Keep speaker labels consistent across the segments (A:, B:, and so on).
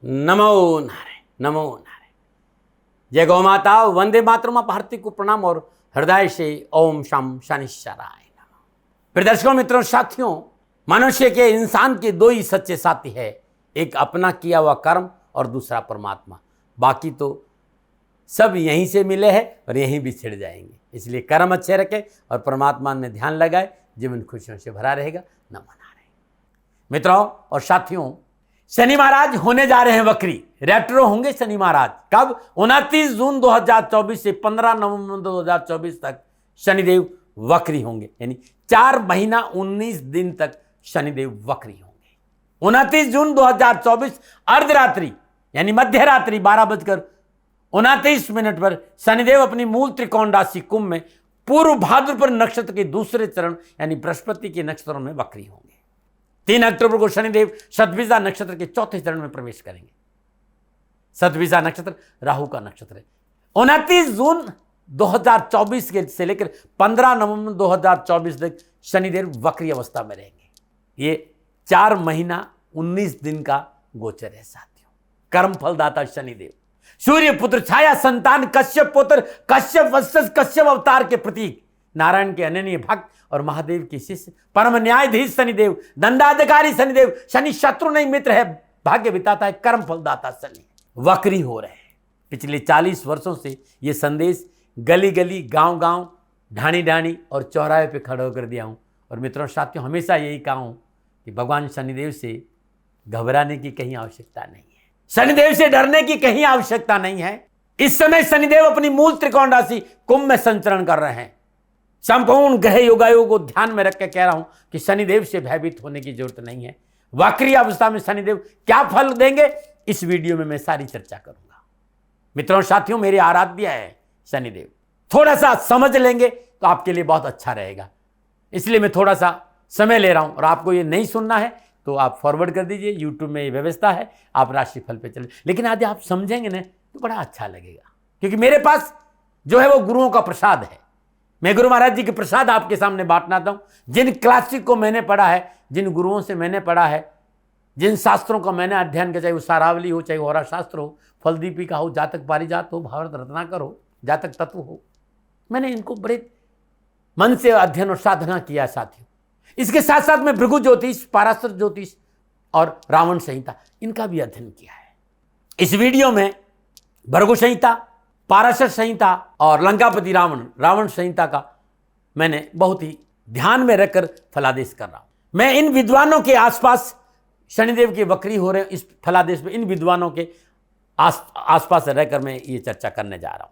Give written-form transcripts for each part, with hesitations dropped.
A: नमो नारायण, नमो नारायण। जय गौ माता, वंदे मातरम। आप भारती को प्रणाम और हृदय से ओम शम शनिश्चराय नमः। प्रिय दर्शकों, मित्रों, साथियों, मनुष्य के, इंसान के दो ही सच्चे साथी है, एक अपना किया हुआ कर्म और दूसरा परमात्मा। बाकी तो सब यहीं से मिले हैं और यहीं भी छिड़ जाएंगे। इसलिए कर्म अच्छे रखें और परमात्मा में ध्यान लगाए, जीवन खुशियों से भरा रहेगा। नमो नारायण। मित्रों और साथियों, शनि महाराज होने जा रहे हैं वक्री। रेट्रो होंगे शनि महाराज। कब? 29 जून 2024 से 15 नवंबर 2024 तक शनिदेव वक्री होंगे, यानी 4 महीना 19 दिन तक शनिदेव वक्री होंगे। 29 जून 2024 अर्धरात्रि यानी मध्य रात्रि 12:29 पर शनिदेव अपनी मूल त्रिकोण राशि कुंभ में पूर्व भाद्रपद नक्षत्र के दूसरे चरण यानी बृहस्पति के नक्षत्रों में वक्री होंगे। 3 अक्टूबर को शनिदेव शतभिषा नक्षत्र के चौथे चरण में प्रवेश करेंगे। शतभिषा नक्षत्र राहु का नक्षत्र है। 29 जून 2024 के से लेकर 15 नवंबर 2024 तक शनिदेव वक्री अवस्था में रहेंगे। ये 4 महीना 19 दिन का गोचर है साथियों। कर्म फलदाता शनिदेव, सूर्य पुत्र, छाया संतान, कश्यप पुत्र, कश्यप वत्स, कश्यप अवतार के प्रतीक, नारायण के अनन्य भक्त और महादेव के शिष्य, परम न्यायाधीश शनिदेव, दंडाधिकारी शनिदेव, शनि शत्रु नहीं मित्र है, भाग्य बिताता है, कर्म फलदाता शनि वक्री हो रहे हैं। पिछले 40 वर्षों से यह संदेश गली गली, गांव गांव, ढाणी ढाणी और चौराहे पे खड़ा होकर दिया हूं। और मित्रों साथियों, हमेशा यही कहा हूं कि भगवान शनिदेव से घबराने की कहीं आवश्यकता नहीं है, शनिदेव से डरने की कहीं आवश्यकता नहीं है। इस समय शनिदेव अपनी मूल त्रिकोण राशि कुंभ में संचरण कर रहे हैं। संपूर्ण ग्रह योगायोग को ध्यान में रख के कह रहा हूं कि शनिदेव से भयभीत होने की जरूरत नहीं है। वक्री अवस्था में शनिदेव क्या फल देंगे, इस वीडियो में मैं सारी चर्चा करूंगा। मित्रों साथियों, मेरे आराध्य है शनिदेव। थोड़ा सा समझ लेंगे तो आपके लिए बहुत अच्छा रहेगा, इसलिए मैं थोड़ा सा समय ले रहा हूं। और आपको ये नहीं सुनना है तो आप फॉरवर्ड कर दीजिए, यूट्यूब में ये व्यवस्था है, आप राशिफल पे चले। लेकिन यदि आप समझेंगे ना तो बड़ा अच्छा लगेगा, क्योंकि मेरे पास जो है वो गुरुओं का प्रसाद है। मैं गुरु महाराज जी के प्रसाद आपके सामने बांटना चाहता हूं। जिन क्लासिक को मैंने पढ़ा है, जिन गुरुओं से मैंने पढ़ा है, जिन शास्त्रों का मैंने अध्ययन किया, चाहे वो सारावली हो, चाहे होरा शास्त्र हो, फलदीपिका हो, जातक पारिजात हो, भारत रत्नाकर हो, जातक तत्व हो, मैंने इनको बड़े मन से अध्ययन और साधना किया साथियों। इसके साथ साथ मैं भृगु ज्योतिष, पाराशर ज्योतिष और रावण संहिता, इनका भी अध्ययन किया है। इस वीडियो में भृगु संहिता, पाराशर संहिता और लंकापति रावण संहिता का मैंने बहुत ही ध्यान में रखकर फलादेश कर रहा हूं। मैं इन विद्वानों के आसपास, शनिदेव के वक्री हो रहे हैं इस फलादेश में, इन विद्वानों के आसपास रहकर मैं ये चर्चा करने जा रहा हूं।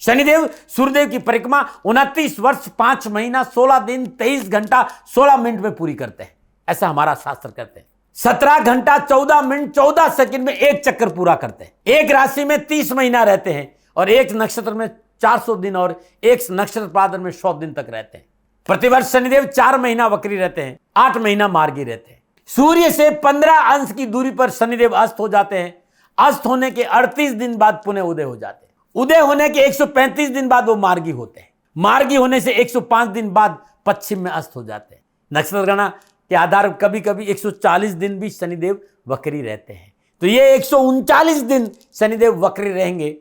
A: शनिदेव सूर्यदेव की परिक्रमा 29 वर्ष 5 महीना 16 दिन 23 घंटा 16 मिनट में पूरी करते हैं, ऐसा हमारा शास्त्र कहते हैं। 17 घंटा 14 मिनट 14 सेकंड में एक चक्कर पूरा करते हैं। एक राशि में 30 महीना रहते हैं और एक नक्षत्र में 400 दिन और एक नक्षत्र पादर में 100 दिन तक रहते हैं। प्रतिवर्ष शनिदेव 4 महीना वक्री रहते हैं, 8 महीना मार्गी रहते हैं। सूर्य से 15 अंश की दूरी पर शनिदेव अस्त हो जाते हैं। अस्त होने के 38 दिन बाद पुनः उदय हो जाते हैं। उदय होने के 135 दिन बाद वो मार्गी होते हैं। मार्गी होने से 105 दिन बाद पश्चिम में अस्त हो जाते हैं। नक्षत्र गणना के आधार पर कभी कभी 140 दिन भी शनिदेव वक्री रहते हैं। तो ये 139 दिन शनिदेव वक्री रहेंगे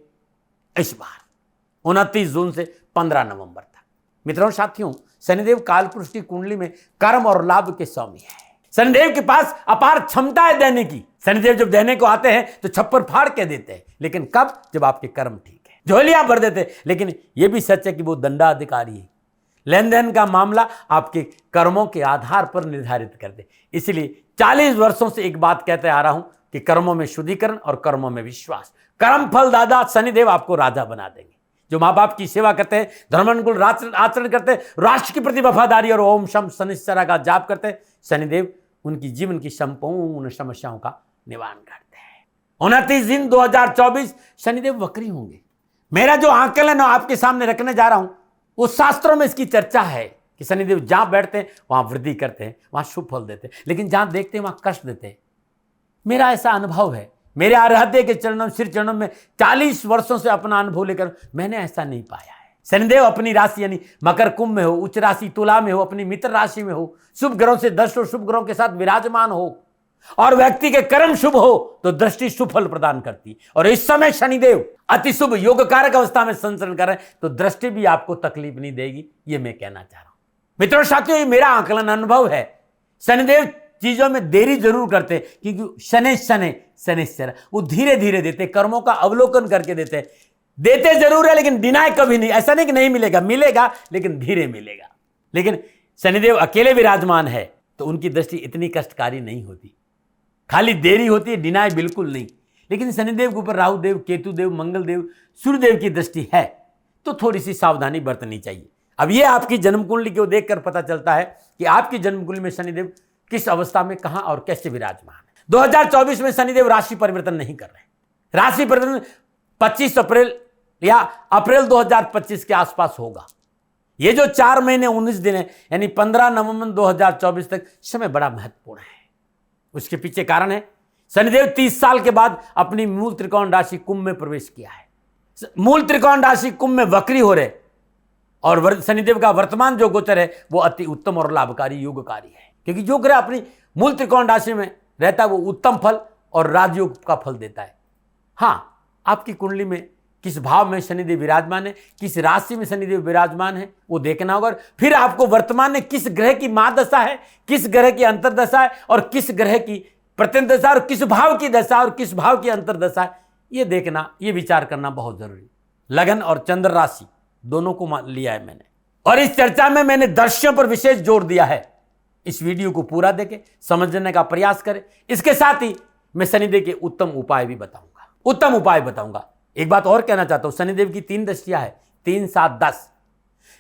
A: इस बार 29 जून से 15 नवंबर तक। मित्रों साथियों, शनिदेव कालपुरुष की कुंडली में कर्म और लाभ के स्वामी है। शनिदेव के पास अपार क्षमता है देने की। शनिदेव जब देने को आते हैं तो छप्पर फाड़ के देते हैं, लेकिन कब? जब आपके कर्म ठीक है, झोलियां भर देते हैं। लेकिन यह भी सच है कि वो दंडाधिकारी है। लेन देन का मामला आपके कर्मों के आधार पर निर्धारित करते। इसलिए 40 वर्षों से एक बात कहते आ रहा हूं कि कर्मों में शुद्धिकरण और कर्मों में विश्वास। कर्म फल दादा शनिदेव आपको राजा बना देंगे। जो माँ बाप की सेवा करते हैं, धर्मानुकूल आचरण करते हैं, राष्ट्र के प्रति वफादारी और ओम शम शनिश्चरा का जाप करते हैं, शनिदेव उनकी जीवन की संपूर्ण समस्याओं का निवारण करते हैं। 29 दिन 2024 शनिदेव वक्री होंगे। मेरा जो आकलन आपके सामने रखने जा रहा हूं, वो शास्त्रों में इसकी चर्चा है कि शनिदेव जहां बैठते हैं वहां वृद्धि करते हैं, वहां शुभ फल देते हैं, लेकिन जहां देखते हैं वहां कष्ट देते हैं। मेरा ऐसा अनुभव है, मेरे आराध्य के चरणों, श्री चरणों में 40 वर्षों से अपना अनुभव लेकर मैंने ऐसा नहीं पाया है। शनिदेव अपनी राशि यानी मकर कुंभ में हो, उच्च राशि तुला में हो, अपनी मित्र राशि में हो, शुभ ग्रहों से 10 और शुभ ग्रहों के साथ विराजमान हो, और व्यक्ति के कर्म शुभ हो तो दृष्टि सुफल प्रदान करती है। और इस समय शनिदेव अति शुभ योग कारक अवस्था में संचरण कर रहे हैं तो दृष्टि भी आपको तकलीफ नहीं देगी, ये मैं कहना चाह रहा हूं। मित्रों साथियों, ये मेरा आकलन अनुभव है। शनिदेव चीजों में देरी जरूर करते क्योंकि शनिश्चर वो धीरे धीरे देते, कर्मों का अवलोकन करके देते जरूर है लेकिन डिनाय कभी नहीं। ऐसा नहीं कि नहीं मिलेगा, मिलेगा लेकिन धीरे मिलेगा। लेकिन शनिदेव अकेले विराजमान है तो उनकी दृष्टि इतनी कष्टकारी नहीं होती, खाली देरी होती है, डिनाय बिल्कुल नहीं। लेकिन शनिदेव के ऊपर राहुदेव, केतुदेव, मंगलदेव, सूर्यदेव की दृष्टि है तो थोड़ी सी सावधानी बरतनी चाहिए। अब ये आपकी जन्म कुंडली को देखकर पता चलता है कि आपकी जन्म कुंडली में शनिदेव किस अवस्था में, कहां और कैसे विराजमान है। 2024 में शनिदेव राशि परिवर्तन नहीं कर रहे। राशि परिवर्तन 25 अप्रैल या अप्रैल 2025 के आसपास होगा। ये जो 4 महीने 19 दिन है यानी 15 नवंबर 2024 तक समय बड़ा महत्वपूर्ण है। उसके पीछे कारण है शनिदेव 30 साल के बाद अपनी मूल त्रिकोण राशि कुंभ में प्रवेश किया है। मूल त्रिकोण राशि कुंभ में वक्री हो रहे और शनिदेव का वर्तमान जो गोचर है वो अति उत्तम और लाभकारी योगकारी है, क्योंकि जो ग्रह अपनी मूल त्रिकोण राशि में रहता है वो उत्तम फल और राजयोग का फल देता है। हाँ, आपकी कुंडली में किस भाव में शनिदेव विराजमान है, किस राशि में शनिदेव विराजमान है वो देखना होगा। फिर आपको वर्तमान में किस ग्रह की महादशा है, किस ग्रह की अंतर्दशा है और किस ग्रह की प्रत्यंतदशा और किस भाव की दशा और किस भाव की अंतर्दशा है, ये देखना, ये विचार करना बहुत जरूरी। लगन और चंद्र राशि दोनों को लिया है मैंने, और इस चर्चा में मैंने दृश्यों पर विशेष जोर दिया है। इस वीडियो को पूरा देखें, समझने का प्रयास करें। इसके साथ ही मैं शनिदेव के उत्तम उपाय भी बताऊंगा। एक बात और कहना चाहता हूं, शनिदेव की 3 दृष्टियां है, 3, 7, 10।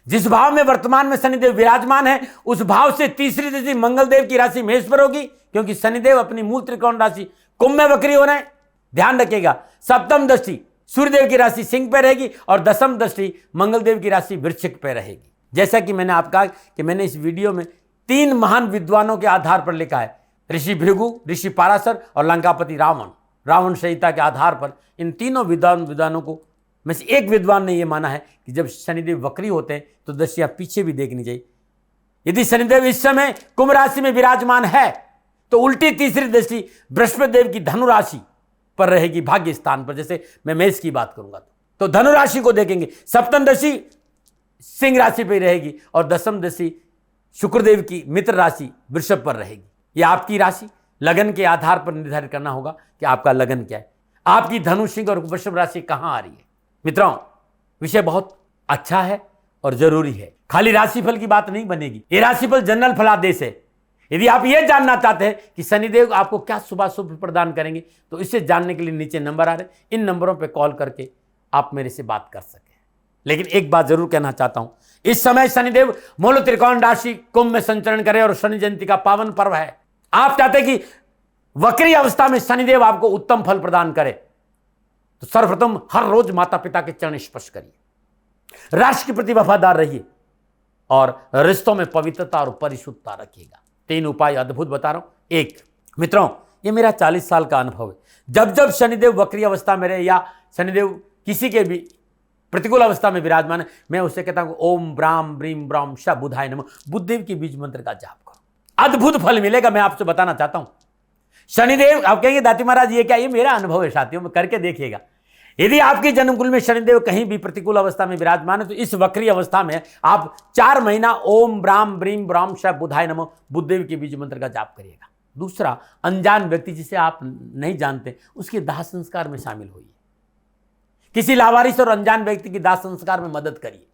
A: जिस भाव में वर्तमान में शनिदेव विराजमान है उस भाव से तीसरी दृष्टि मंगलदेव की राशि मेष पर होगी, क्योंकि शनिदेव अपनी मूल त्रिकोण राशि कुंभ में वक्री हो रहे हैं। ध्यान रखिएगा। सप्तम दृष्टि सूर्यदेव की राशि सिंह पे रहेगी और दशम दृष्टि मंगलदेव की राशि वृश्चिक पे रहेगी। जैसा कि मैंने आपको कहा कि मैंने इस वीडियो में 3 महान विद्वानों के आधार पर लिखा है, ऋषि भृगु, ऋषि पाराशर और लंकापति रावण संहिता के आधार पर इन तीनों विद्वानों को में से एक विद्वान ने यह माना है कि जब शनिदेव वक्री होते हैं तो दृष्टियां पीछे भी देखनी चाहिए। यदि शनिदेव इस समय कुंभ राशि में विराजमान है तो उल्टी तीसरी दृष्टि बृहस्पति देव की धनु राशि पर रहेगी, भाग्य स्थान पर। जैसे मैं मेष की बात करूंगा तो धनु राशि को देखेंगे, सप्तम दृष्टि सिंह राशि पर रहेगी और दशम दृष्टि शुक्रदेव की मित्र राशि वृषभ पर रहेगी। यह आपकी राशि लगन के आधार पर निर्धारित करना होगा कि आपका लगन क्या है, आपकी धनु, सिंह और वृषभ राशि कहां आ रही है। मित्रों, विषय बहुत अच्छा है और जरूरी है। खाली राशिफल की बात नहीं बनेगी, ये राशिफल जनरल फलादेश है। यदि आप ये जानना चाहते हैं कि शनिदेव आपको क्या शुभ प्रदान करेंगे तो इसे जानने के लिए नीचे नंबर आ रहे हैं, इन नंबरों पर कॉल करके आप मेरे से बात कर सकें। लेकिन एक बात जरूर कहना चाहता हूं, इस समय शनिदेव मूल त्रिकोण राशि कुंभ में संचरण करे और शनि जयंती का पावन पर्व है। आप चाहते हैं कि वक्री अवस्था में शनिदेव आपको उत्तम फल प्रदान करे तो सर्वप्रथम हर रोज माता पिता के चरण स्पर्श करिए, राष्ट्र के प्रति वफादार रहिए और रिश्तों में पवित्रता और परिशुद्धता रखिएगा। 3 उपाय अद्भुत बता रहा हूं। 1, मित्रों, ये मेरा 40 साल का अनुभव है। जब शनिदेव वक्री अवस्था में रहे या शनिदेव किसी के भी प्रतिकूल अवस्था में विराजमान है, मैं उससे कहता हूं ओम ब्राम ब्रीम ब्राम श बुधाय नमः, बुद्धदेव की बीज मंत्र का जाप करो, अद्भुत फल मिलेगा। मैं आपसे बताना चाहता हूं शनिदेव, आप कहेंगे दाती महाराज ये क्या, ये मेरा अनुभव है साथियों, में करके देखिएगा। यदि आपकी जन्मकुंडली में शनिदेव कहीं भी प्रतिकूल अवस्था में विराजमान है तो इस वक्री अवस्था में आप 4 महीना ओम ब्राम ब्रीम ब्राम श बुधाय नमः बुद्धदेव के बीज मंत्र का जाप करिएगा। दूसरा, अनजान व्यक्ति जिसे आप नहीं जानते उसके दाह संस्कार में शामिल होइए, किसी लावारिस और अनजान व्यक्ति की दाह संस्कार में मदद करिए।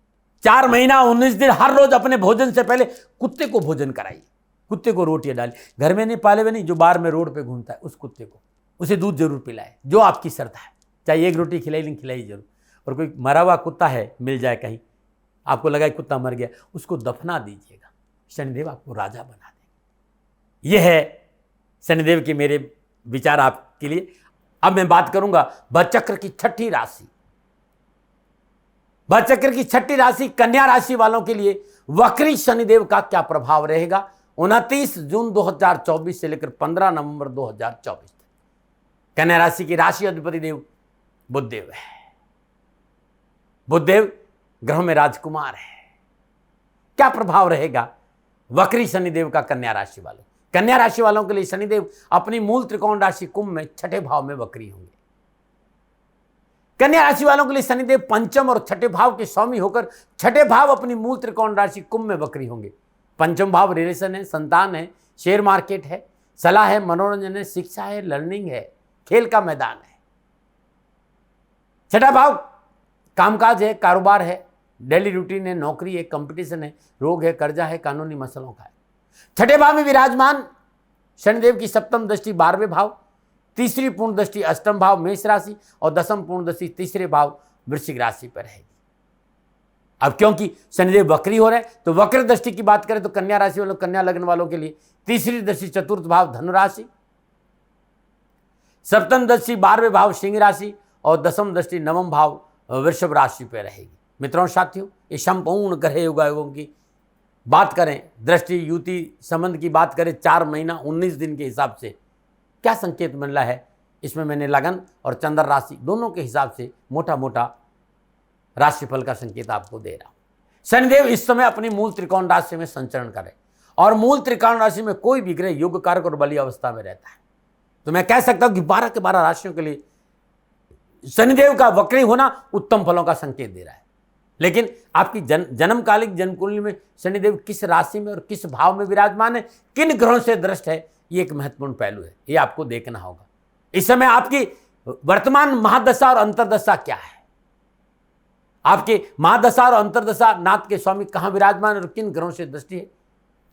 A: 4 महीना 19 दिन हर रोज अपने भोजन से पहले कुत्ते को भोजन कराइए, कुत्ते को रोटियां डालिए, घर में नहीं पाले हुए नहीं, जो बाहर में रोड पे घूमता है उस कुत्ते को, उसे दूध जरूर पिलाए, जो आपकी श्रद्धा है, चाहे 1 रोटी खिलाई नहीं खिलाई जरूर। और कोई मरा हुआ कुत्ता है मिल जाए कहीं, आपको लगा कुत्ता मर गया, उसको दफना दीजिएगा, शनिदेव आपको राजा बना देंगे। यह है शनिदेव के मेरे विचार आपके लिए। अब मैं बात करूंगा भचक्र की 6ठी राशि। भचक्र की 6ठी राशि कन्या राशि वालों के लिए वक्री शनिदेव का क्या प्रभाव रहेगा 29 जून 2024 से लेकर 15 नवंबर 2024 तक। कन्या राशि की राशि अधिपति देव बुधदेव है। बुधदेव ग्रहों में राजकुमार है। क्या प्रभाव रहेगा वक्री शनिदेव का कन्या राशि वालों? कन्या राशि वालों के लिए शनिदेव अपनी मूल त्रिकोण राशि कुंभ में छठे भाव में वक्री होंगे। कन्या राशि वालों के लिए शनिदेव पंचम और छठे भाव के स्वामी होकर छठे भाव अपनी मूल त्रिकोण राशि कुंभ में वक्री होंगे। पंचम भाव रिलेशन है, संतान है, शेयर मार्केट है, सलाह है, मनोरंजन है, शिक्षा है, लर्निंग है, खेल का मैदान है। छठा भाव कामकाज है, कारोबार है, डेली रूटीन है, नौकरी है, कंपटीशन है, रोग है, कर्जा है, कानूनी मसलों का है। छठे भाव में विराजमान शनिदेव की सप्तम दृष्टि 12वें भाव, तीसरी पूर्ण दृष्टि अष्टम भाव मेष राशि और दसम पूर्ण दृष्टि तीसरे भाव वृश्चिक राशि पर रहेगी। अब क्योंकि शनिदेव वक्री हो रहे हैं तो वक्र दृष्टि की बात करें तो कन्या राशि वालों, कन्या लग्न वालों के लिए तीसरी दृष्टि चतुर्थ भाव धनु राशि, सप्तम दृष्टि 12वें भाव सिंह राशि और दसम दृष्टि नवम भाव वृषभ राशि पर रहेगी। मित्रों साथियों, ये संपूर्ण ग्रह योगों की बात करें, दृष्टि युति संबंध की बात करें, 4 महीना 19 दिन के हिसाब से क्या संकेत मिल रहा है, इसमें मैंने लगन और चंद्र राशि दोनों के हिसाब से मोटा मोटा राशिफल का संकेत आपको दे रहा हूं। शनिदेव इस समय अपनी मूल त्रिकोण राशि में संचरण करें और मूल त्रिकोण राशि में कोई भी ग्रह योग कारक और बलीय अवस्था में रहता है तो मैं कह सकता हूं कि 12 के 12 राशियों के लिए शनिदेव का वक्री होना उत्तम फलों का संकेत दे रहा है। लेकिन आपकी जन्मकालिक जन्मकुंडली में शनिदेव किस राशि में और किस भाव में विराजमान है, किन ग्रहों से दृष्ट है, ये एक महत्वपूर्ण पहलू है, ये आपको देखना होगा। इस समय आपकी वर्तमान महादशा और अंतरदशा क्या है, आपके महादशा और अंतरदशा नाथ के स्वामी कहां विराजमान और किन ग्रहों से दृष्टि है,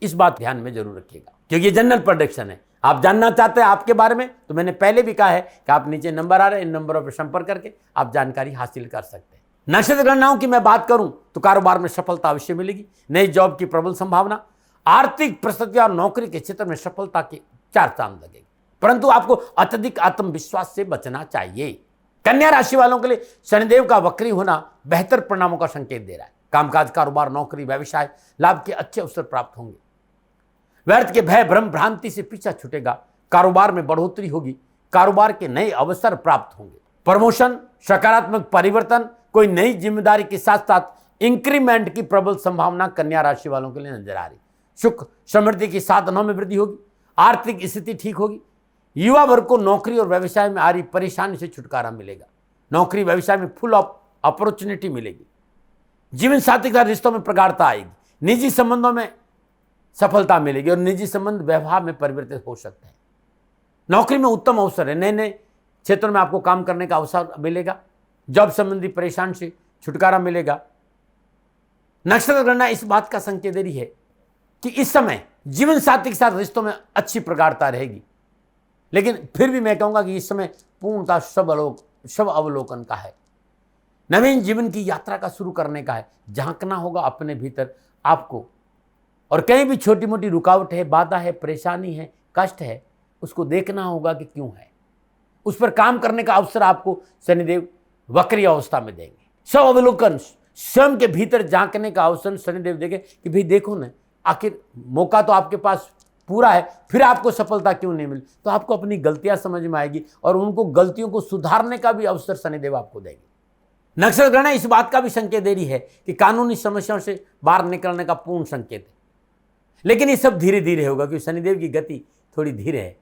A: इस बात ध्यान में जरूर रखिएगा, क्योंकि ये जनरल प्रेडिक्शन है। आप जानना चाहते हैं आपके बारे में तो मैंने पहले भी कहा है कि आप नीचे नंबर आ रहे हैं, इन नंबरों पर संपर्क करके आप जानकारी हासिल कर सकते हैं। नक्षत्र गणनाओं की मैं बात करूं तो कारोबार में सफलता अवश्य मिलेगी, नई जॉब की प्रबल संभावना, आर्थिक परिस्थिति और नौकरी के क्षेत्र में सफलता के 4 चांद लगेगी, परंतु आपको अत्यधिक आत्मविश्वास से बचना चाहिए। कन्या राशि वालों के लिए शनिदेव का वक्री होना बेहतर परिणामों का संकेत दे रहा है। कामकाज, कारोबार, नौकरी, व्यवसाय लाभ के अच्छे अवसर प्राप्त होंगे। व्यर्थ के भय भ्रम भ्रांति से पीछा छूटेगा, कारोबार में बढ़ोतरी होगी, कारोबार के नए अवसर प्राप्त होंगे, प्रमोशन, सकारात्मक परिवर्तन, कोई नई जिम्मेदारी के साथ साथ इंक्रीमेंट की प्रबल संभावना कन्या राशि वालों के लिए नजर आ रही। सुख समृद्धि की साधनों में वृद्धि होगी, आर्थिक स्थिति ठीक होगी, युवा वर्ग को नौकरी और व्यवसाय में आ रही परेशानी से छुटकारा मिलेगा, नौकरी व्यवसाय में फुल अपॉर्चुनिटी मिलेगी, जीवन साथी के साथ रिश्तों में प्रगाढ़ता आएगी, निजी संबंधों में सफलता मिलेगी और निजी संबंध व्यवहार में परिवर्तित हो सकते हैं। नौकरी में उत्तम अवसर है, नए नए क्षेत्रों में आपको काम करने का अवसर मिलेगा, जॉब संबंधी परेशानी से छुटकारा मिलेगा। नक्षत्र गणना इस बात का संकेत दे रही है कि इस समय जीवन साथी के साथ रिश्तों में अच्छी प्रगाढ़ता रहेगी, लेकिन फिर भी मैं कहूंगा कि इस समय पूर्णतः सब अवलोकन का है, नवीन जीवन की यात्रा का शुरू करने का है। झांकना होगा अपने भीतर आपको, और कहीं भी छोटी मोटी रुकावट है, बाधा है, परेशानी है, कष्ट है, उसको देखना होगा कि क्यों है, उस पर काम करने का अवसर आपको शनिदेव वक्री अवस्था में देंगे। सब अवलोकन, स्वयं के भीतर झांकने का अवसर शनिदेव देंगे कि भाई देखो ना, आखिर मौका तो आपके पास पूरा है, फिर आपको सफलता क्यों नहीं मिली, तो आपको अपनी गलतियां समझ में आएगी और उनको गलतियों को सुधारने का भी अवसर शनिदेव आपको देंगे। नक्षत्र गणना इस बात का भी संकेत दे रही है कि कानूनी समस्याओं से बाहर निकलने का पूर्ण संकेत है, लेकिन ये सब धीरे धीरे होगा क्योंकि शनिदेव की गति थोड़ी धीरे है।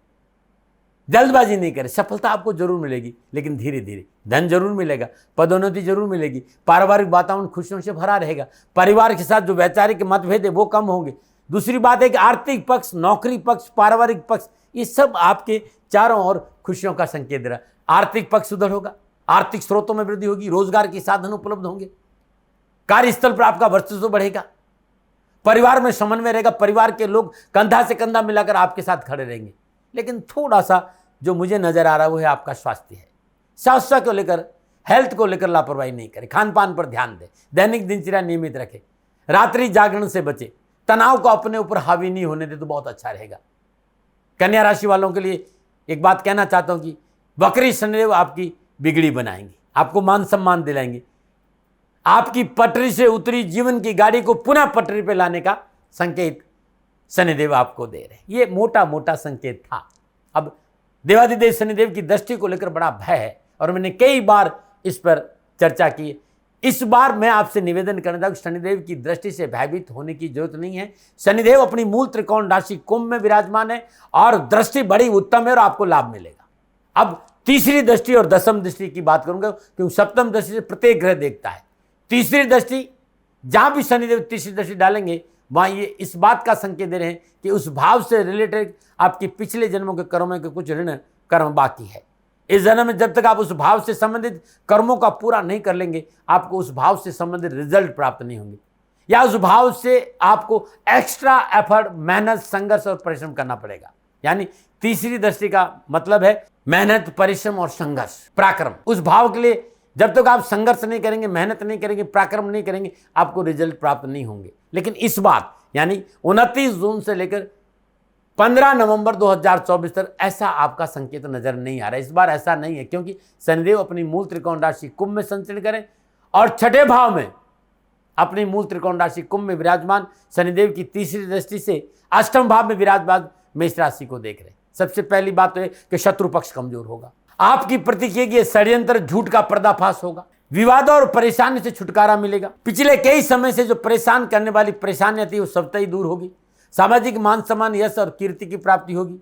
A: जल्दबाजी नहीं करें, सफलता आपको जरूर मिलेगी लेकिन धीरे धीरे। धन जरूर मिलेगा, पदोन्नति जरूर मिलेगी, पारिवारिक वातावरण खुशियों से भरा रहेगा, परिवार के साथ जो वैचारिक मतभेद है वो कम होंगे। दूसरी बात है कि आर्थिक पक्ष, नौकरी पक्ष, पारिवारिक पक्ष, ये सब आपके चारों ओर खुशियों का संकेत दे रहा है। आर्थिक पक्ष सुधर होगा, आर्थिक स्रोतों में वृद्धि होगी, रोजगार के साधन उपलब्ध होंगे, कार्यस्थल पर आपका वर्चस्व बढ़ेगा, परिवार में समन्वय रहेगा, परिवार के लोग कंधा से कंधा मिलाकर आपके साथ खड़े रहेंगे। लेकिन थोड़ा सा जो मुझे नजर आ रहा है वो है आपका स्वास्थ्य है। स्वास्थ्य को लेकर, हेल्थ को लेकर लापरवाही नहीं करें, खान पान पर ध्यान दें, दैनिक दिनचर्या नियमित रखें, रात्रि जागरण से बचें, तनाव को अपने ऊपर हावी नहीं होने दे तो बहुत अच्छा रहेगा। कन्या राशि वालों के लिए एक बात कहना चाहता हूं कि वक्री शनिदेव आपकी बिगड़ी बनाएंगे, आपको मान सम्मान दिलाएंगे, आपकी पटरी से उतरी जीवन की गाड़ी को पुनः पटरी पर लाने का संकेत शनिदेव आपको दे रहे हैं। ये मोटा मोटा संकेत था। अब देवाधिदेव शनिदेव की दृष्टि को लेकर बड़ा भय है और मैंने कई बार इस पर चर्चा की इस बार मैं आपसे निवेदन करना चाहूँ, शनिदेव की दृष्टि से भयभीत होने की जरूरत नहीं है। शनिदेव अपनी मूल त्रिकोण राशि कुंभ में विराजमान है और दृष्टि बड़ी उत्तम है और आपको लाभ मिलेगा। अब तीसरी दृष्टि और दसम दृष्टि की बात करूंगा, क्योंकि सप्तम दृष्टि से प्रत्येक ग्रह देखता है। तीसरी दृष्टि, जहां भी शनिदेव तीसरी दृष्टि डालेंगे वहां ये इस बात का संकेत दे रहे हैं कि उस भाव से रिलेटेड आपके पिछले जन्मों के कर्मों के कुछ ऋण कर्म बाकी है। इस जन्म में जब तक आप उस भाव से संबंधित कर्मों का पूरा नहीं कर लेंगे, आपको उस भाव से संबंधित रिजल्ट प्राप्त नहीं होंगे, या उस भाव से आपको एक्स्ट्रा एफर्ट, मेहनत, संघर्ष और परिश्रम करना पड़ेगा। यानी तीसरी दृष्टि का मतलब है मेहनत, परिश्रम और संघर्ष, पराक्रम। उस भाव के लिए जब तक आप संघर्ष नहीं करेंगे, मेहनत नहीं करेंगे, पराक्रम नहीं करेंगे, आपको रिजल्ट प्राप्त नहीं होंगे। लेकिन इस बार यानी 29 जून से लेकर 15 नवंबर 2024 तक ऐसा आपका संकेत नजर नहीं आ रहा है। इस बार ऐसा नहीं है, क्योंकि शनिदेव अपनी मूल त्रिकोण राशि कुंभ में संचरण करें और छठे भाव में अपनी मूल त्रिकोण राशि कुंभ में विराजमान शनिदेव की तीसरी दृष्टि से अष्टम भाव में विराजमान मेष राशि को देख रहे हैं। सबसे पहली बात तो है कि शत्रु पक्ष कमजोर होगा, आपकी प्रति किए गए षड्यंत्र, झूठ का पर्दाफाश होगा, विवादों और परेशानी से छुटकारा मिलेगा। पिछले कई समय से जो परेशान करने वाली परेशानियां थी वो सबसे ही दूर होगी। सामाजिक मान सम्मान, यश और कीर्ति की प्राप्ति होगी।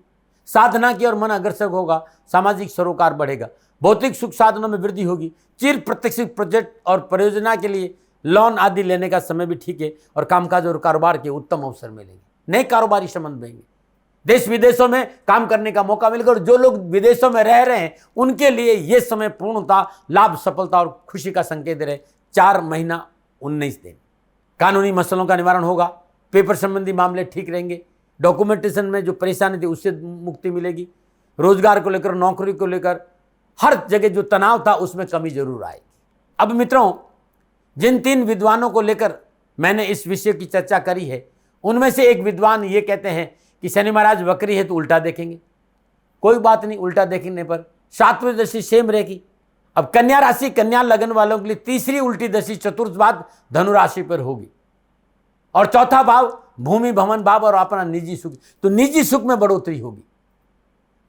A: साधना की और मन अग्रसर होगा, सामाजिक सरोकार बढ़ेगा, भौतिक सुख साधनों में वृद्धि होगी। चिर प्रत्यक्षित प्रोजेक्ट और परियोजना के लिए लोन आदि लेने का समय भी ठीक है और कामकाज और कारोबार के उत्तम अवसर मिलेंगे। नए कारोबारी संबंध बनेंगे, देश विदेशों में काम करने का मौका मिलेगा और जो लोग विदेशों में रह रहे हैं उनके लिए यह समय पूर्णता, लाभ, सफलता और खुशी का संकेत दे रहे। 4 महीना 19 दिन। कानूनी मसलों का निवारण होगा, पेपर संबंधी मामले ठीक रहेंगे, डॉक्यूमेंटेशन में जो परेशानी थी उससे मुक्ति मिलेगी, रोजगार को लेकर, नौकरी को लेकर हर जगह जो तनाव था उसमें कमी जरूर आएगी। अब मित्रों, जिन 3 विद्वानों को लेकर मैंने इस विषय की चर्चा करी है, उनमें से एक विद्वान ये कहते हैं कि शनि महाराज वक्री है तो उल्टा देखेंगे। कोई बात नहीं, उल्टा देखने पर 7वीं दृष्टि सेम रहेगी। अब कन्या राशि, कन्या लगन वालों के लिए तीसरी उल्टी दृष्टि चतुर्थ भाव धनु राशि पर होगी और चौथा भाव भूमि भवन भाव और अपना निजी सुख, तो निजी सुख में बढ़ोतरी होगी,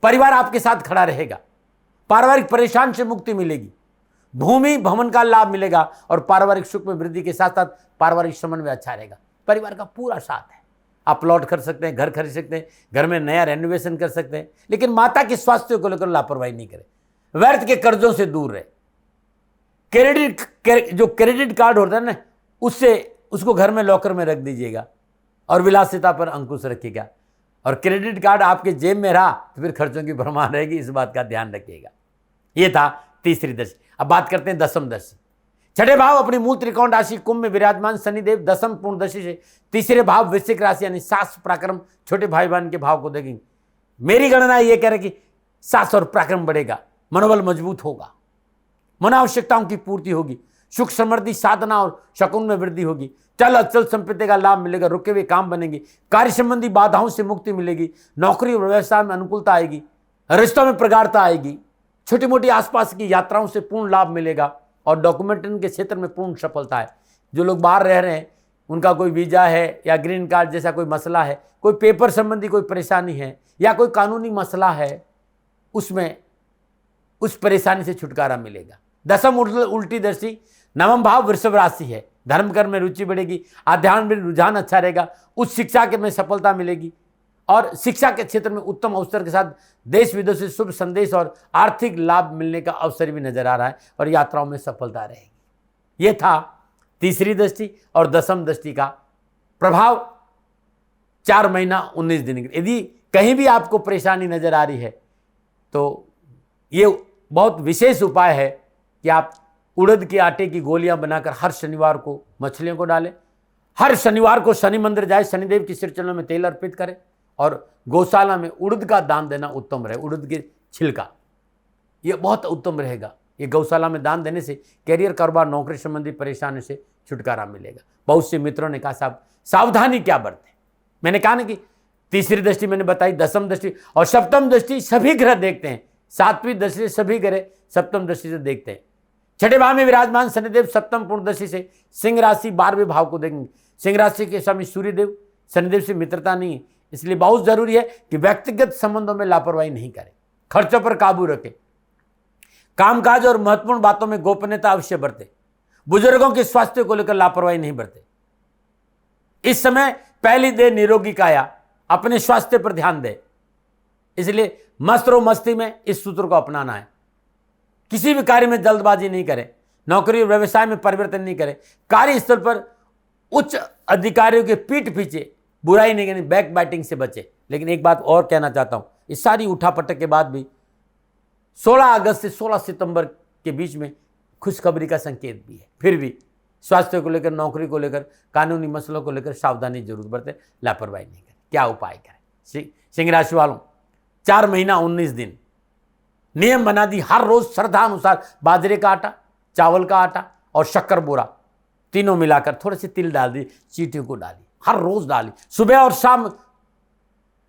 A: परिवार आपके साथ खड़ा रहेगा, पारिवारिक परेशान से मुक्ति मिलेगी, भूमि भवन का लाभ मिलेगा और पारिवारिक सुख में वृद्धि के साथ साथ पारिवारिक समन्वय अच्छा रहेगा। परिवार का पूरा साथ है, आप प्लॉट कर सकते हैं, घर खरीद सकते हैं, घर में नया रेनोवेशन कर सकते हैं, लेकिन माता के स्वास्थ्य को लेकर लापरवाही नहीं करें, व्यर्थ के कर्जों से दूर रहे। जो क्रेडिट कार्ड होता है ना, उसको घर में लॉकर में रख दीजिएगा और विलासिता पर अंकुश रखिएगा। और क्रेडिट कार्ड आपके जेब में रहा तो फिर खर्चों की भरमार रहेगी, इस बात का ध्यान रखिएगा। ये था तीसरी दृष्टि। अब बात करते हैं दसम दृष्टि। छठे भाव अपनी मूल त्रिकोण राशि कुंभ में विराजमान शनिदेव दसम पूर्ण दृष्टि से तीसरे भाव वृश्चिक राशि यानी साहस पराक्रम छोटे भाई बहन के भाव को देखेंगे। मेरी गणना यह कह रही कि साहस और पराक्रम बढ़ेगा, मनोबल मजबूत होगा, मनोआवश्यकताओं की पूर्ति होगी, सुख समृद्धि, साधना और शकुन में वृद्धि होगी, चल अचल संपत्ति का लाभ मिलेगा, रुके हुए काम बनेंगे, कार्य संबंधी बाधाओं से मुक्ति मिलेगी, नौकरी और व्यवसाय में अनुकूलता आएगी, रिश्तों में प्रगाढ़ता आएगी, छोटी मोटी आसपास की यात्राओं से पूर्ण लाभ मिलेगा और डॉक्यूमेंटेशन के क्षेत्र में पूर्ण सफलता है। जो लोग बाहर रह रहे हैं, उनका कोई वीजा है या ग्रीन कार्ड जैसा कोई मसला है, कोई पेपर संबंधी कोई परेशानी है या कोई कानूनी मसला है, उसमें उस परेशानी से छुटकारा मिलेगा। दसम उल्टी दृष्टि नवम भाव वृषभ राशि है, धर्म कर्म में रुचि बढ़ेगी, अध्ययन में रुझान अच्छा रहेगा, उच्च शिक्षा के में सफलता मिलेगी और शिक्षा के क्षेत्र में उत्तम अवसर के साथ देश विदेश से शुभ संदेश और आर्थिक लाभ मिलने का अवसर भी नजर आ रहा है और यात्राओं में सफलता रहेगी। यह था तीसरी दृष्टि और दसम दृष्टि का प्रभाव 4 महीना 19 दिन। यदि कहीं भी आपको परेशानी नजर आ रही है तो ये बहुत विशेष उपाय है कि आप उड़द के आटे की गोलियां बनाकर हर शनिवार को मछलियों को डालें, हर शनिवार को शनि मंदिर जाए, शनिदेव की सिरचनों में तेल अर्पित करें और गौशाला में उड़द का दान देना उत्तम रहे। उड़द के छिलका ये बहुत उत्तम रहेगा। ये गौशाला में दान देने से कैरियर, कारोबार, नौकरी संबंधी परेशानी से छुटकारा मिलेगा। बहुत से मित्रों ने कहा साहब सावधानी क्या बरतें। मैंने कहा ना कि तीसरी दृष्टि मैंने बताई, दसम दृष्टि और सप्तम दृष्टि सभी ग्रह देखते हैं। 7वीं दृष्टि से सभी ग्रह सप्तम दृष्टि से देखते हैं। छठे भाव में विराजमान शनिदेव सप्तम पूर्ण दृष्टि से सिंह राशि 12वें भाव को देखेंगे। सिंह राशि के स्वामी सूर्यदेव, शनिदेव से मित्रता नहीं है, इसलिए बहुत जरूरी है कि व्यक्तिगत संबंधों में लापरवाही नहीं करें, खर्चों पर काबू रखें, कामकाज और महत्वपूर्ण बातों में गोपनीयता अवश्य बरतें, बुजुर्गों के स्वास्थ्य को लेकर लापरवाही नहीं बरते। इस समय पहली दे निरोगी काया, अपने स्वास्थ्य पर ध्यान दे। इसलिए मस्त और मस्ती में इस सूत्र को अपनाना है। किसी भी कार्य में जल्दबाजी नहीं करें, नौकरी और व्यवसाय में परिवर्तन नहीं करें, कार्यस्थल पर उच्च अधिकारियों के पीठ पीछे बुराई नहीं करनी, बैक बाइटिंग से बचे। लेकिन एक बात और कहना चाहता हूं, इस सारी उठापटक के बाद भी 16 अगस्त से 16 सितंबर के बीच में खुशखबरी का संकेत भी है। फिर भी स्वास्थ्य को लेकर, नौकरी को लेकर, कानूनी मसलों को लेकर सावधानी जरूर बरतें, लापरवाही नहीं करें। क्या उपाय करें? सिंह राशि वालों, 4 महीना 19 दिन नियम बना दी। हर रोज श्रद्धा अनुसार बाजरे का आटा, चावल का आटा और शक्कर बोरा तीनों मिलाकर थोड़े से तिल डाल दी, चींटियों को डाली, हर रोज डाली। सुबह और शाम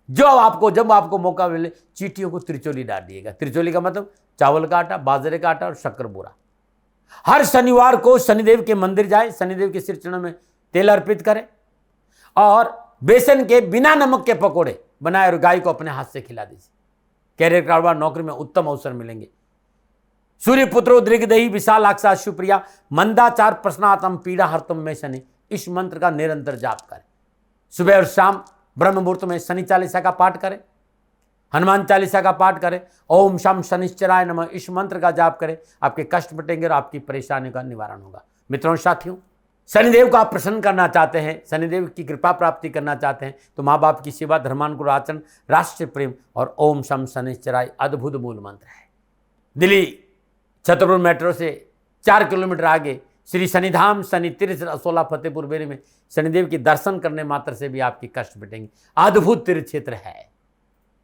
A: जब आपको मौका मिले चींटियों को त्रिचोली डाल दिएगा। त्रिचोली का मतलब चावल का आटा, बाजरे का आटा और शक्कर बोरा। हर शनिवार को शनिदेव के मंदिर जाए, शनिदेव के सिर चरणों में तेल अर्पित करें और बेसन के बिना नमक के पकोड़े बनाए और गाय को अपने हाथ से खिला दीजिए। कैरियर कारोबार, नौकरी में उत्तम अवसर मिलेंगे। सूर्य पुत्रो दृगदही विशालाक्षा सुप्रिया मंदाचार प्रश्नातम पीड़ा हरतम में शनि, इस मंत्र का निरंतर जाप करें। सुबह और शाम ब्रह्म मुहूर्त में शनि चालीसा का पाठ करें, हनुमान चालीसा का पाठ करें, ओम शम शनिश्चराय नमः, इस मंत्र का जाप करें। आपके कष्ट मिटेंगे और आपकी परेशानियों का निवारण होगा। मित्रों, साथियों, शनिदेव को आप प्रसन्न करना चाहते हैं, शनिदेव की कृपा प्राप्ति करना चाहते हैं तो माँ बाप की सेवा, धर्मानुकूल आचरण, राष्ट्र प्रेम और ओम शम शनिश्चराय अद्भुत मूल मंत्र है। दिल्ली छतरपुर मेट्रो से 4 किलोमीटर आगे श्री शनिधाम शनि तीर्थ असोला फतेहपुर बेरी में शनिदेव के दर्शन करने मात्र से भी आपके कष्ट मिटेंगे। अद्भुत तीर्थ क्षेत्र है।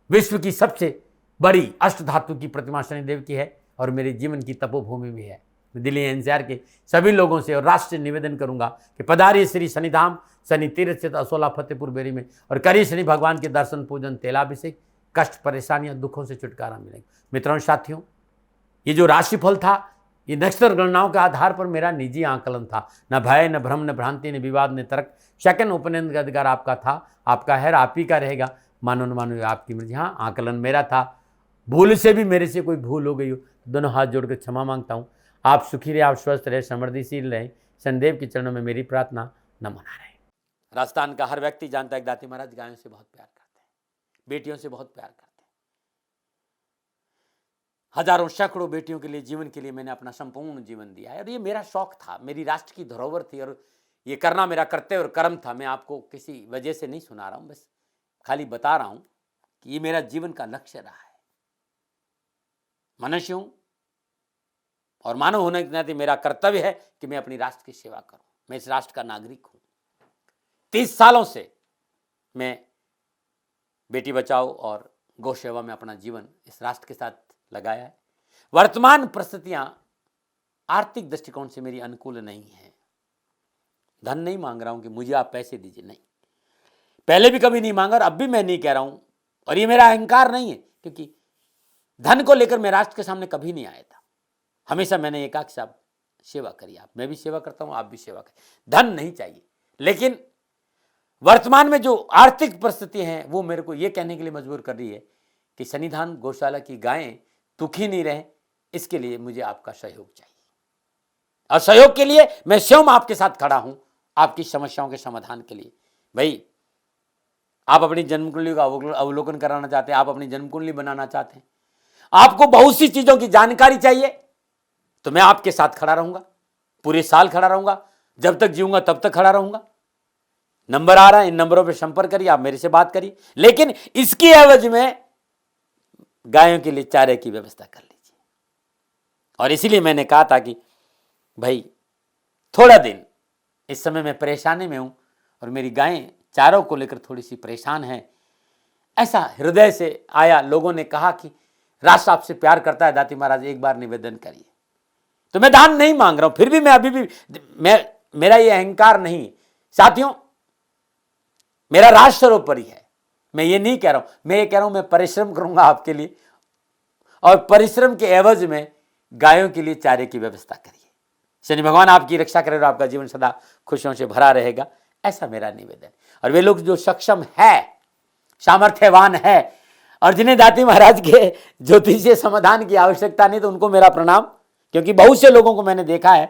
A: विश्व की सबसे बड़ी अष्ट धातु की प्रतिमा शनिदेव की है और मेरे जीवन की तपोभूमि भी है। मैं दिल्ली एनसीआर के सभी लोगों से और राष्ट्र से निवेदन करूंगा कि पधारिए श्री शनिधाम शनि तीर्थ क्षेत्र असोला फतेहपुर बेरी में और करिए शनि भगवान के दर्शन, पूजन, तेलाभिषेक। कष्ट, परेशानियां, दुखों से छुटकारा मिलेगा। मित्रों, साथियों, ये जो राशिफल था ये नक्षत्र गणनाओं के आधार पर मेरा निजी आकलन था। न भय, न भ्रम, न भ्रांति, न विवाद, न तर्क। सेकंड ओपिनियन का अधिकार आपका था, आपका है, आप ही का रहेगा। मानो न मानो आपकी मर्जी। हाँ, आकलन मेरा था, भूल से भी मेरे से कोई भूल हो गई हो, दोनों हाथ जोड़कर क्षमा मांगता हूँ। आप सुखी रहे, आप स्वस्थ रहे, समृद्धिशील रहे। शनिदेव के चरणों में मेरी प्रार्थना, नमन रहे। राजस्थान का हर व्यक्ति जानता है कि दाती महाराज गायों से बहुत प्यार करते हैं, बेटियों से बहुत प्यार करते हैं। हजारों सैकड़ों बेटियों के लिए, जीवन के लिए मैंने अपना संपूर्ण जीवन दिया है और ये मेरा शौक था, मेरी राष्ट्र की धरोहर थी और ये करना मेरा कर्तव्य और कर्म था। मैं आपको किसी वजह से नहीं सुना रहा हूं, बस खाली बता रहा हूं कि ये मेरा जीवन का लक्ष्य रहा है। मनुष्य हूं और मानव होने के नाते मेरा कर्तव्य है कि मैं अपनी राष्ट्र की सेवा करूं। मैं इस राष्ट्र का नागरिक हूं। 30 सालों से मैं बेटी बचाओ और गौ सेवा में अपना जीवन इस राष्ट्र के साथ लगाया है। वर्तमान परिस्थितियां आर्थिक दृष्टिकोण से मेरी अनुकूल नहीं है। धन नहीं मांग रहा हूं कि मुझे आप पैसे दीजिए, नहीं, पहले भी कभी नहीं मांगा और अब भी मैं नहीं कह रहा हूं। और ये मेरा अहंकार नहीं है, क्योंकि धन को लेकर मैं राष्ट्र के सामने कभी नहीं आया था। हमेशा मैंने एक आख साहब सेवा करी, आप, मैं भी सेवा करता हूं, आप भी सेवा करें। धन नहीं चाहिए, लेकिन वर्तमान में जो आर्थिक परिस्थिति हैं वो मेरे को ये कहने के लिए मजबूर कर रही है कि शनिधाम गौशाला की गायें दुखी नहीं रहे, इसके लिए मुझे आपका सहयोग चाहिए। और सहयोग के लिए मैं स्वयं आपके साथ खड़ा हूं, आपकी समस्याओं के समाधान के लिए। भाई, आप अपनी जन्म कुंडली का अवलोकन कराना चाहते हैं, आप अपनी जन्म कुंडली बनाना चाहते हैं, आपको बहुत सी चीजों की जानकारी चाहिए, तो मैं आपके साथ खड़ा रहूंगा, पूरे साल खड़ा रहूंगा, जब तक जीऊंगा तब तक खड़ा रहूंगा। नंबर आ रहा है, इन नंबरों पर संपर्क करिए, आप मेरे से बात करिए, लेकिन इसकी एवज में गायों के लिए चारे की व्यवस्था कर लीजिए। और इसीलिए मैंने कहा था कि भाई थोड़ा दिन इस समय मैं परेशानी में हूं और मेरी गायें चारों को लेकर थोड़ी सी परेशान हैं। ऐसा हृदय से आया, लोगों ने कहा कि राष्ट्र आपसे प्यार करता है दाती महाराज, एक बार निवेदन करिए। तो मैं दान नहीं मांग रहा हूं, फिर भी मैं अभी भी मेरा ये अहंकार नहीं। साथियों, मेरा राष्ट्र सर्वोपरि है। मैं ये नहीं कह रहा हूं, मैं ये कह रहा हूं मैं परिश्रम करूंगा आपके लिए और परिश्रम के एवज में गायों के लिए चारे की व्यवस्था करिए। शनि भगवान आपकी रक्षा करे और आपका जीवन सदा खुशियों से भरा रहेगा, ऐसा मेरा निवेदन। और वे लोग जो सक्षम है, सामर्थ्यवान है और जिन्हें दाती महाराज के ज्योतिषीय समाधान की आवश्यकता नहीं, तो उनको मेरा प्रणाम। क्योंकि बहुत से लोगों को मैंने देखा है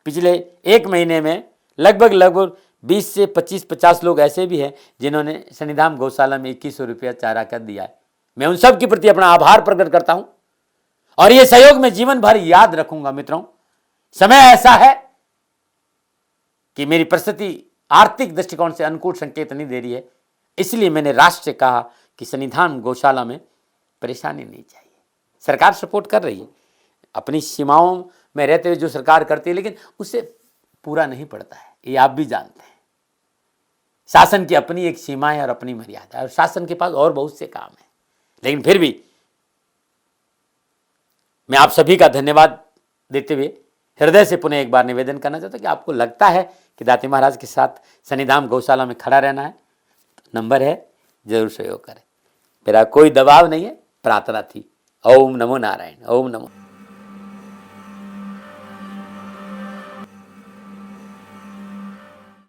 A: पिछले 1 महीने में लगभग 20 से 25-50 लोग ऐसे भी हैं जिन्होंने शनिधाम गौशाला में 2100 रुपया चारा कर दिया है। मैं उन सब के प्रति अपना आभार प्रकट करता हूं और ये सहयोग मैं जीवन भर याद रखूंगा। मित्रों, समय ऐसा है कि मेरी परिस्थिति आर्थिक दृष्टिकोण से अनुकूल संकेत नहीं दे रही है, इसलिए मैंने राष्ट्र से कहा कि शनिधाम गौशाला में परेशानी नहीं चाहिए। सरकार सपोर्ट कर रही है, अपनी सीमाओं में रहते हुए जो सरकार करती है, लेकिन उससे पूरा नहीं पड़ता है, ये आप भी जानते हैं। शासन की अपनी एक सीमा है और अपनी मर्यादा है और शासन के पास और बहुत से काम है, लेकिन फिर भी मैं आप सभी का धन्यवाद देते हुए हृदय से पुनः एक बार निवेदन करना चाहता हूं कि आपको लगता है कि दाती महाराज के साथ शनिधाम गौशाला में खड़ा रहना है, तो नंबर है, जरूर सहयोग करें। मेरा कोई दबाव नहीं है, प्रार्थना थी। ओम नमो नारायण। ओम नमो।